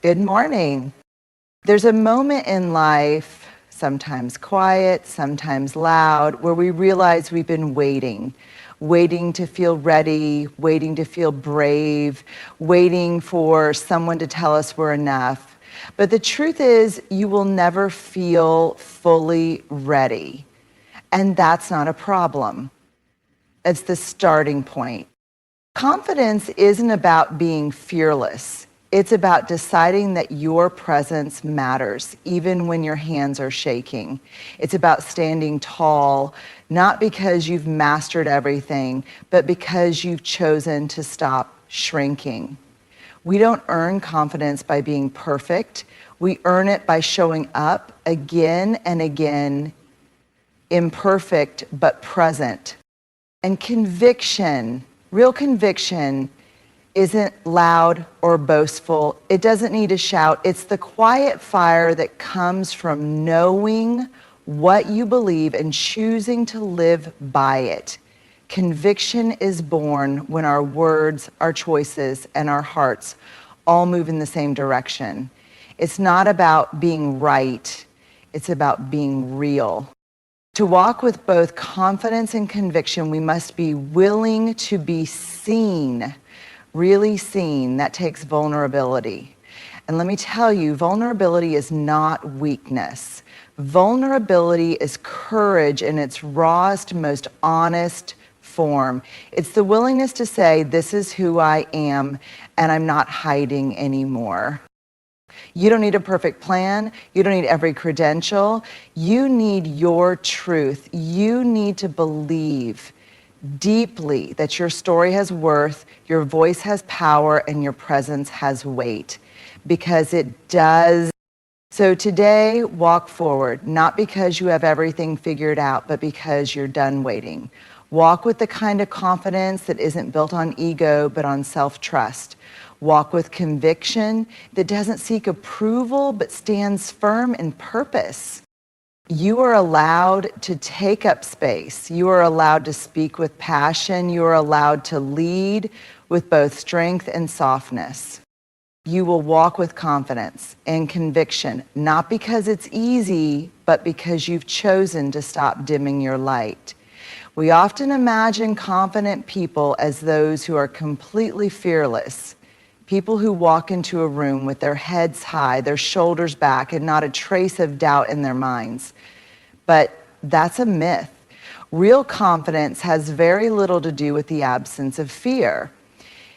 Good morning. There's a moment in life, sometimes quiet, sometimes loud, where we realize we've been waiting to feel ready, waiting to feel brave, waiting for someone to tell us we're enough. But the truth is, you will never feel fully ready. And that's not a problem. It's the starting point. Confidence isn't about being fearless. It's about deciding that your presence matters, even when your hands are shaking. It's about standing tall, not because you've mastered everything, but because you've chosen to stop shrinking. We don't earn confidence by being perfect. We earn it by showing up again and again, imperfect but present. And conviction, real conviction, isn't loud or boastful. It doesn't need to shout. It's the quiet fire that comes from knowing what you believe and choosing to live by it. Conviction is born when our words, our choices, and our hearts all move in the same direction. It's not about being right. It's about being real. To walk with both confidence and conviction, we must be willing to be seen, really seen. That takes vulnerability. And let me tell you, vulnerability is not weakness. Vulnerability is courage in its rawest, most honest form. It's the willingness to say, this is who I am, and I'm not hiding anymore. You don't need a perfect plan. You don't need every credential. You need your truth. You need to believe deeply that your story has worth, your voice has power, and your presence has weight, because it does. So today, walk forward, not because you have everything figured out, but because you're done waiting. Walk with the kind of confidence that isn't built on ego, but on self-trust. Walk with conviction that doesn't seek approval, but stands firm in purpose. You are allowed to take up space. You are allowed to speak with passion. You are allowed to lead with both strength and softness. You will walk with confidence and conviction, not because it's easy, but because you've chosen to stop dimming your light. We often imagine confident people as those who are completely fearless. People who walk into a room with their heads high, their shoulders back, and not a trace of doubt in their minds. But that's a myth. Real confidence has very little to do with the absence of fear.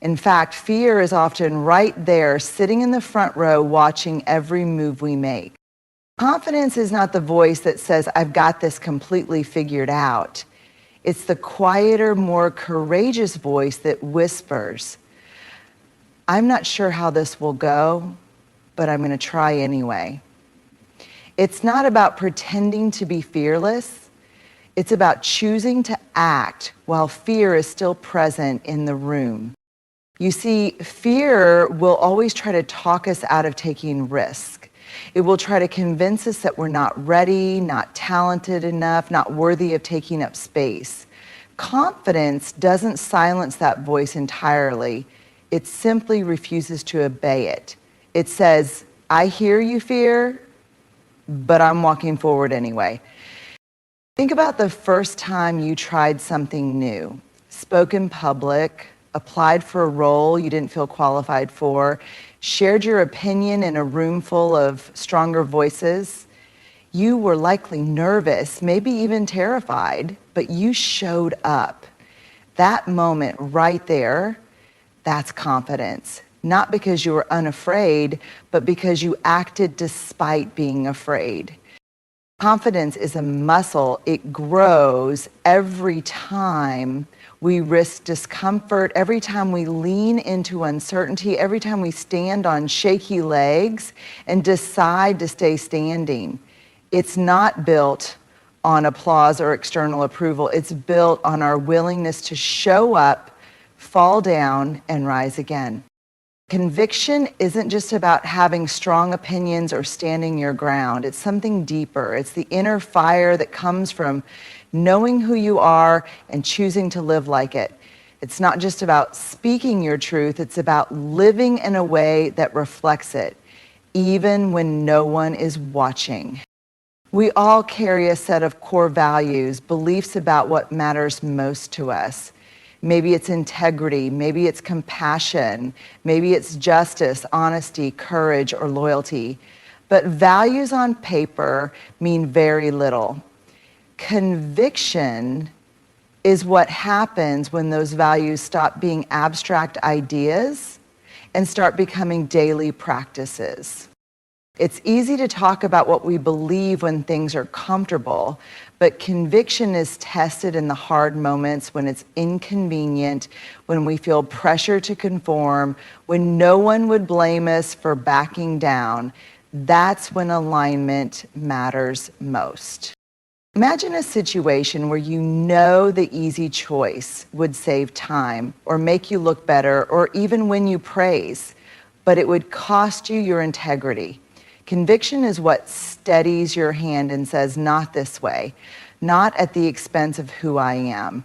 In fact, fear is often right there, sitting in the front row, watching every move we make. Confidence is not the voice that says, I've got this completely figured out. It's the quieter, more courageous voice that whispers, I'm not sure how this will go, but I'm going to try anyway. It's not about pretending to be fearless. It's about choosing to act while fear is still present in the room. You see, fear will always try to talk us out of taking risk. It will try to convince us that we're not ready, not talented enough, not worthy of taking up space. Confidence doesn't silence that voice entirely. It simply refuses to obey it. It says, I hear you, fear, but I'm walking forward anyway. Think about the first time you tried something new, spoke in public, applied for a role you didn't feel qualified for, shared your opinion in a room full of stronger voices. You were likely nervous, maybe even terrified, but you showed up. That moment right there, that's confidence. Not because you were unafraid, but because you acted despite being afraid. Confidence is a muscle. It grows every time we risk discomfort, every time we lean into uncertainty, every time we stand on shaky legs and decide to stay standing. It's not built on applause or external approval. It's built on our willingness to show up, fall down, and rise again. Conviction isn't just about having strong opinions or standing your ground. It's something deeper. It's the inner fire that comes from knowing who you are and choosing to live like it. It's not just about speaking your truth, it's about living in a way that reflects it, even when no one is watching. We all carry a set of core values, beliefs about what matters most to us. Maybe it's integrity, maybe it's compassion, maybe it's justice, honesty, courage, or loyalty. But values on paper mean very little. Conviction is what happens when those values stop being abstract ideas and start becoming daily practices. It's easy to talk about what we believe when things are comfortable, but conviction is tested in the hard moments when it's inconvenient, when we feel pressure to conform, when no one would blame us for backing down. That's when alignment matters most. Imagine a situation where you know the easy choice would save time or make you look better or even win you praise, but it would cost you your integrity. Conviction is what steadies your hand and says, not this way, not at the expense of who I am.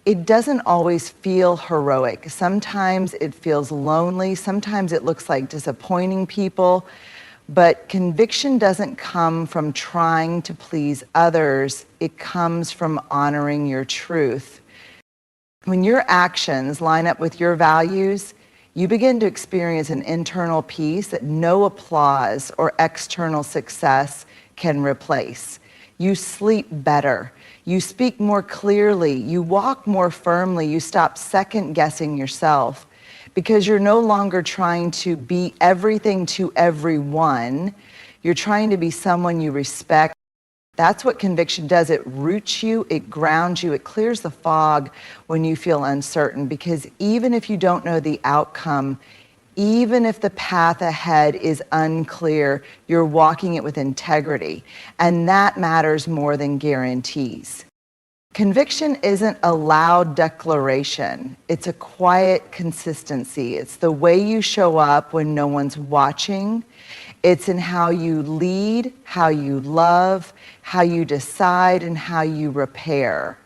It doesn't always feel heroic. Sometimes it feels lonely. Sometimes it looks like disappointing people. But conviction doesn't come from trying to please others. It comes from honoring your truth. When your actions line up with your values, you begin to experience an internal peace that no applause or external success can replace. You sleep better. You speak more clearly. You walk more firmly. You stop second-guessing yourself because you're no longer trying to be everything to everyone. You're trying to be someone you respect. That's what conviction does. It roots you, it grounds you, it clears the fog when you feel uncertain, because even if you don't know the outcome, even if the path ahead is unclear, you're walking it with integrity. And that matters more than guarantees. Conviction isn't a loud declaration. It's a quiet consistency. It's the way you show up when no one's watching. It's in how you lead, how you love, how you decide, and how you repair.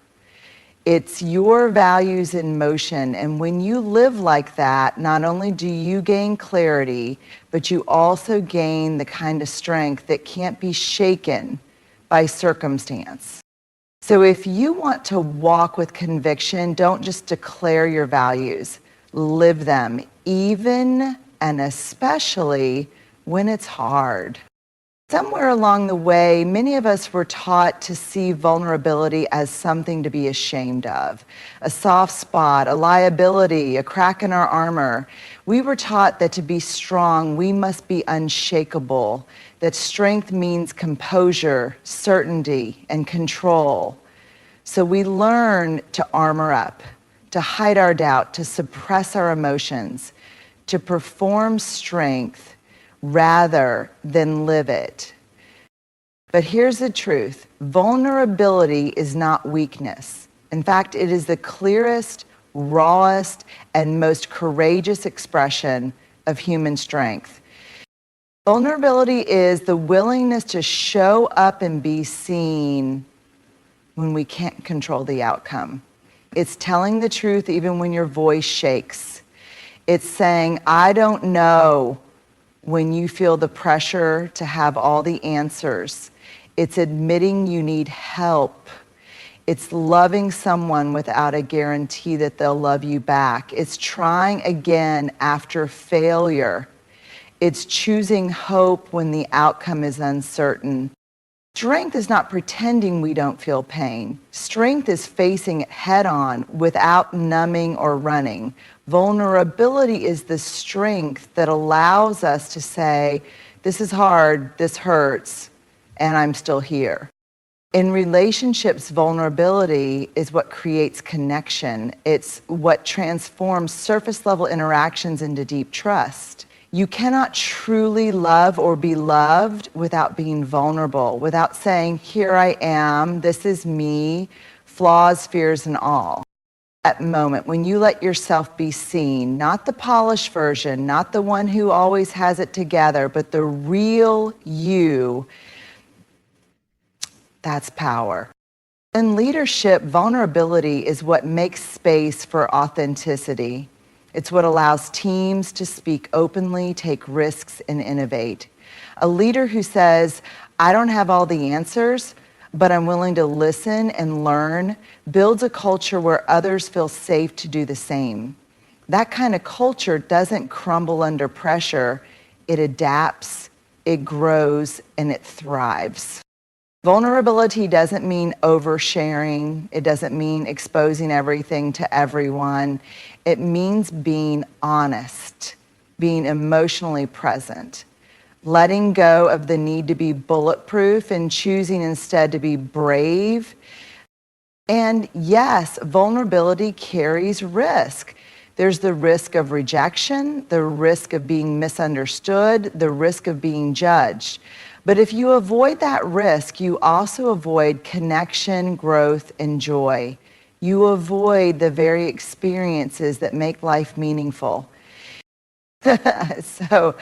It's your values in motion, and when you live like that, not only do you gain clarity, but you also gain the kind of strength that can't be shaken by circumstance. So if you want to walk with conviction, don't just declare your values, live them, even and especially when it's hard. Somewhere along the way, many of us were taught to see vulnerability as something to be ashamed of, a soft spot, a liability, a crack in our armor. We were taught that to be strong, we must be unshakable, that strength means composure, certainty, and control. So we learn to armor up, to hide our doubt, to suppress our emotions, to perform strength rather than live it. But here's the truth. Vulnerability is not weakness. In fact, it is the clearest, rawest, and most courageous expression of human strength. Vulnerability is the willingness to show up and be seen when we can't control the outcome. It's telling the truth even when your voice shakes. It's saying, I don't know, when you feel the pressure to have all the answers. It's admitting you need help. It's loving someone without a guarantee that they'll love you back. It's trying again after failure. It's choosing hope when the outcome is uncertain. Strength is not pretending we don't feel pain. Strength is facing it head on without numbing or running. Vulnerability is the strength that allows us to say, this is hard, this hurts, and I'm still here. In relationships, vulnerability is what creates connection. It's what transforms surface level interactions into deep trust. You cannot truly love or be loved without being vulnerable, without saying, here I am, this is me, flaws, fears, and all. That moment when you let yourself be seen, not the polished version, not the one who always has it together, but the real you, that's power. In leadership, vulnerability is what makes space for authenticity. It's what allows teams to speak openly, take risks, and innovate. A leader who says, I don't have all the answers, but I'm willing to listen and learn, builds a culture where others feel safe to do the same. That kind of culture doesn't crumble under pressure. It adapts, it grows, and it thrives. Vulnerability doesn't mean oversharing. It doesn't mean exposing everything to everyone. It means being honest, being emotionally present, letting go of the need to be bulletproof and choosing instead to be brave. And yes, vulnerability carries risk. There's the risk of rejection, the risk of being misunderstood, the risk of being judged. But if you avoid that risk, you also avoid connection, growth, and joy. You avoid the very experiences that make life meaningful. So,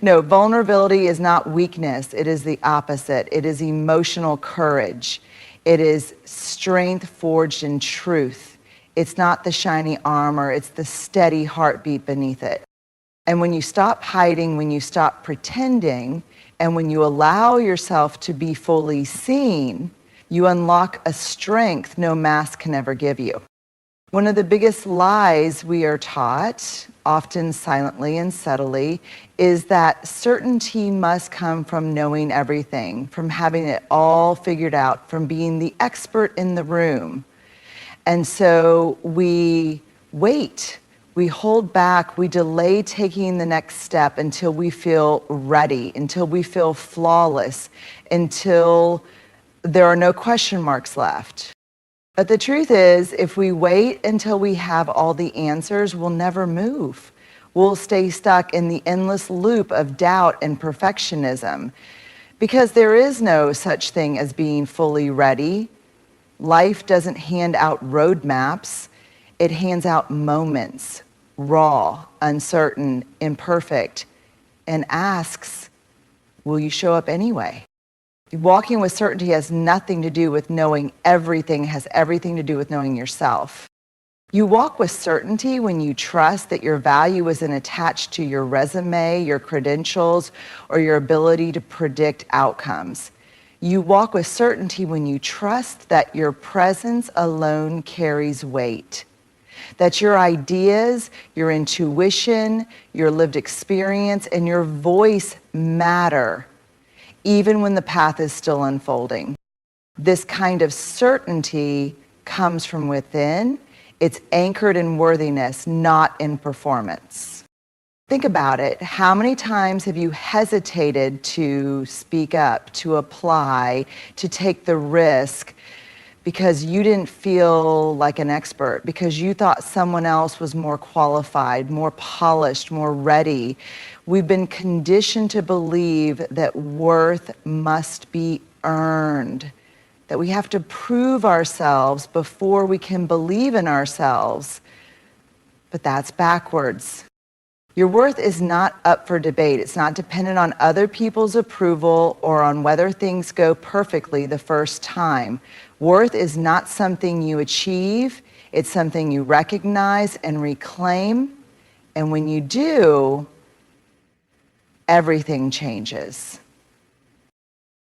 no, vulnerability is not weakness. It is the opposite. It is emotional courage. It is strength forged in truth. It's not the shiny armor. It's the steady heartbeat beneath it. And when you stop hiding, when you stop pretending, and when you allow yourself to be fully seen, you unlock a strength no mask can ever give you. One of the biggest lies we are taught, often silently and subtly, is that certainty must come from knowing everything, from having it all figured out, from being the expert in the room. And so we wait. We hold back, we delay taking the next step until we feel ready, until we feel flawless, until there are no question marks left. But the truth is, if we wait until we have all the answers, we'll never move. We'll stay stuck in the endless loop of doubt and perfectionism, because there is no such thing as being fully ready. Life doesn't hand out roadmaps, it hands out moments. Raw, uncertain, imperfect, and asks, will you show up anyway? Walking with certainty has nothing to do with knowing everything, it has everything to do with knowing yourself. You walk with certainty when you trust that your value isn't attached to your resume, your credentials, or your ability to predict outcomes. You walk with certainty when you trust that your presence alone carries weight. That your ideas, your intuition, your lived experience, and your voice matter, even when the path is still unfolding. This kind of certainty comes from within. It's anchored in worthiness, not in performance. Think about it. How many times have you hesitated to speak up, to apply, to take the risk, because you didn't feel like an expert, because you thought someone else was more qualified, more polished, more ready? We've been conditioned to believe that worth must be earned, that we have to prove ourselves before we can believe in ourselves. But that's backwards. Your worth is not up for debate. It's not dependent on other people's approval or on whether things go perfectly the first time. Worth is not something you achieve. It's something you recognize and reclaim. And when you do, everything changes.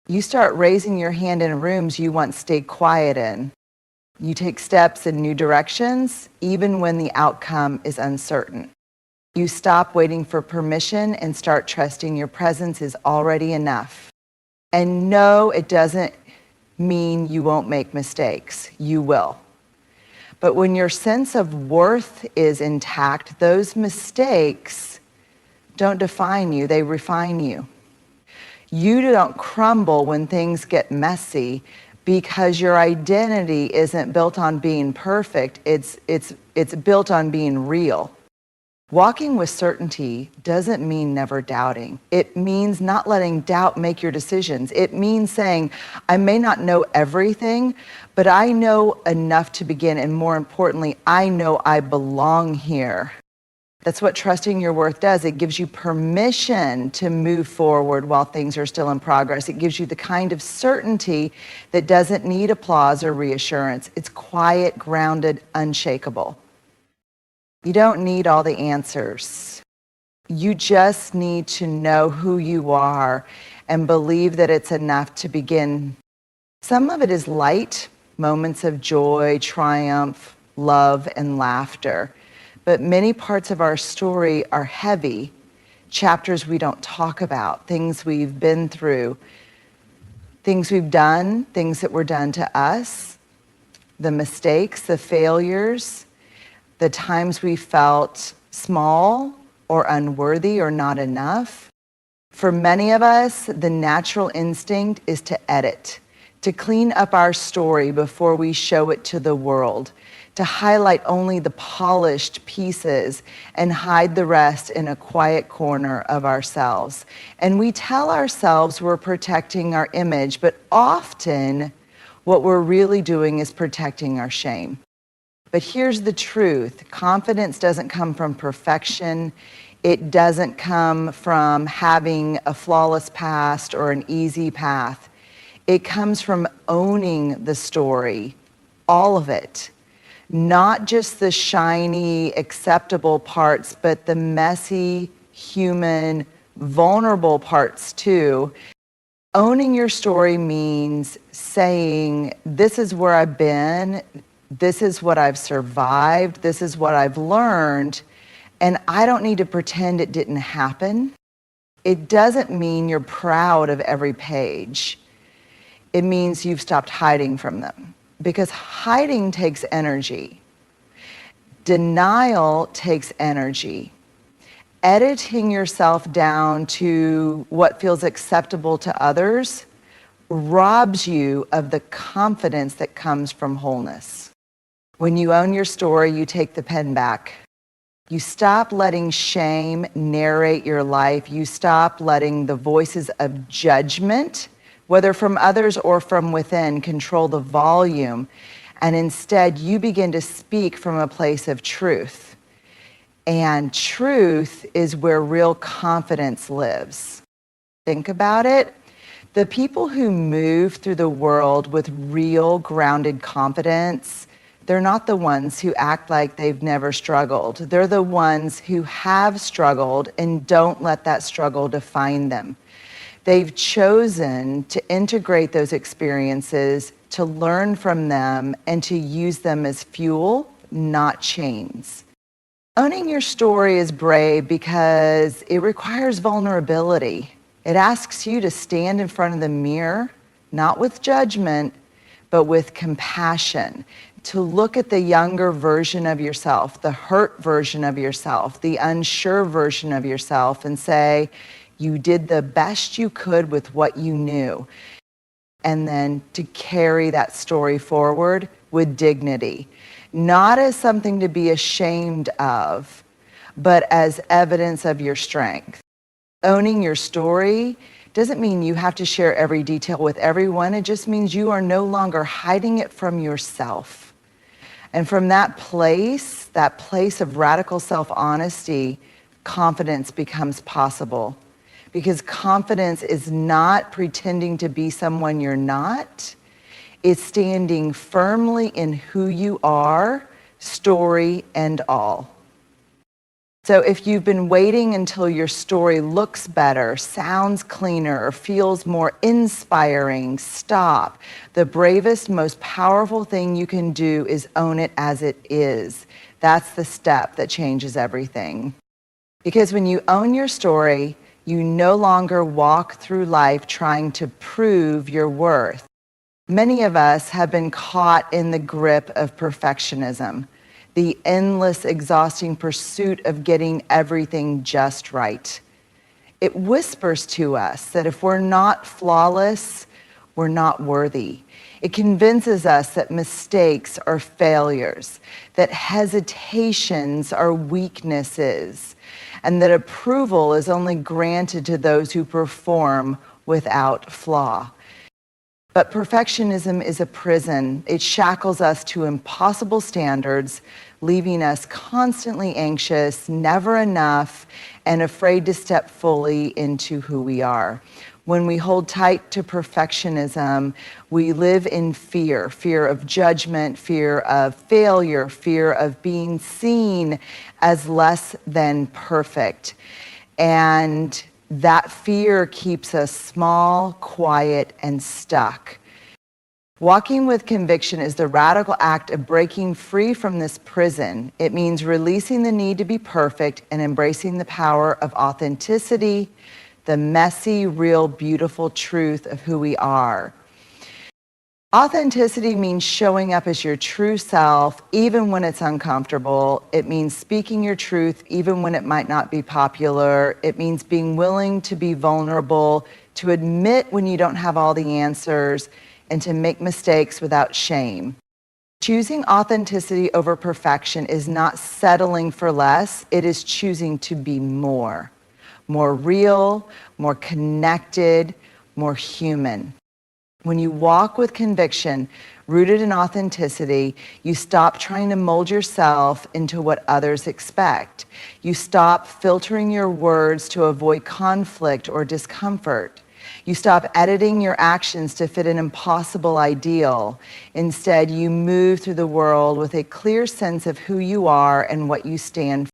You start raising your hand in rooms you once stayed quiet in. You take steps in new directions, even when the outcome is uncertain. You stop waiting for permission and start trusting your presence is already enough. And no, it doesn't mean you won't make mistakes. You will. But when your sense of worth is intact, those mistakes don't define you, they refine you. You don't crumble when things get messy because your identity isn't built on being perfect, it's built on being real. Walking with certainty doesn't mean never doubting. It means not letting doubt make your decisions. It means saying, I may not know everything, but I know enough to begin, and more importantly, I know I belong here. That's what trusting your worth does. It gives you permission to move forward while things are still in progress. It gives you the kind of certainty that doesn't need applause or reassurance. It's quiet, grounded, unshakable. You don't need all the answers. You just need to know who you are and believe that it's enough to begin. Some of it is light, moments of joy, triumph, love, and laughter. But many parts of our story are heavy, chapters we don't talk about, things we've been through, things we've done, things that were done to us, the mistakes, the failures, the times we felt small or unworthy or not enough. For many of us, the natural instinct is to edit, to clean up our story before we show it to the world, to highlight only the polished pieces and hide the rest in a quiet corner of ourselves. And we tell ourselves we're protecting our image, but often what we're really doing is protecting our shame. But here's the truth. Confidence doesn't come from perfection. It doesn't come from having a flawless past or an easy path. It comes from owning the story, all of it. Not just the shiny, acceptable parts, but the messy, human, vulnerable parts too. Owning your story means saying, this is where I've been, this is what I've survived, this is what I've learned, and I don't need to pretend it didn't happen. It doesn't mean you're proud of every page. It means you've stopped hiding from them. Because hiding takes energy. Denial takes energy. Editing yourself down to what feels acceptable to others robs you of the confidence that comes from wholeness. When you own your story, you take the pen back. You stop letting shame narrate your life. You stop letting the voices of judgment, whether from others or from within, control the volume. And instead, you begin to speak from a place of truth. And truth is where real confidence lives. Think about it. The people who move through the world with real grounded confidence, they're not the ones who act like they've never struggled. They're the ones who have struggled and don't let that struggle define them. They've chosen to integrate those experiences, to learn from them, and to use them as fuel, not chains. Owning your story is brave because it requires vulnerability. It asks you to stand in front of the mirror, not with judgment, but with compassion, to look at the younger version of yourself, the hurt version of yourself, the unsure version of yourself, and say, you did the best you could with what you knew. And then to carry that story forward with dignity, not as something to be ashamed of, but as evidence of your strength. Owning your story doesn't mean you have to share every detail with everyone. It just means you are no longer hiding it from yourself. And from that place of radical self-honesty, confidence becomes possible. Because confidence is not pretending to be someone you're not. It's standing firmly in who you are, story and all. So if you've been waiting until your story looks better, sounds cleaner, or feels more inspiring, stop. The bravest, most powerful thing you can do is own it as it is. That's the step that changes everything. Because when you own your story, you no longer walk through life trying to prove your worth. Many of us have been caught in the grip of perfectionism, the endless, exhausting pursuit of getting everything just right. It whispers to us that if we're not flawless, we're not worthy. It convinces us that mistakes are failures, that hesitations are weaknesses, and that approval is only granted to those who perform without flaw. But perfectionism is a prison. It shackles us to impossible standards, leaving us constantly anxious, never enough, and afraid to step fully into who we are. When we hold tight to perfectionism, we live in fear, fear of judgment, fear of failure, fear of being seen as less than perfect. And that fear keeps us small, quiet, and stuck. Walking with conviction is the radical act of breaking free from this prison. It means releasing the need to be perfect and embracing the power of authenticity, the messy, real, beautiful truth of who we are. Authenticity means showing up as your true self, even when it's uncomfortable. It means speaking your truth, even when it might not be popular. It means being willing to be vulnerable, to admit when you don't have all the answers, and to make mistakes without shame. Choosing authenticity over perfection is not settling for less. It is choosing to be more real, more connected, more human. When you walk with conviction, rooted in authenticity, you stop trying to mold yourself into what others expect. You stop filtering your words to avoid conflict or discomfort. You stop editing your actions to fit an impossible ideal. Instead, you move through the world with a clear sense of who you are and what you stand for.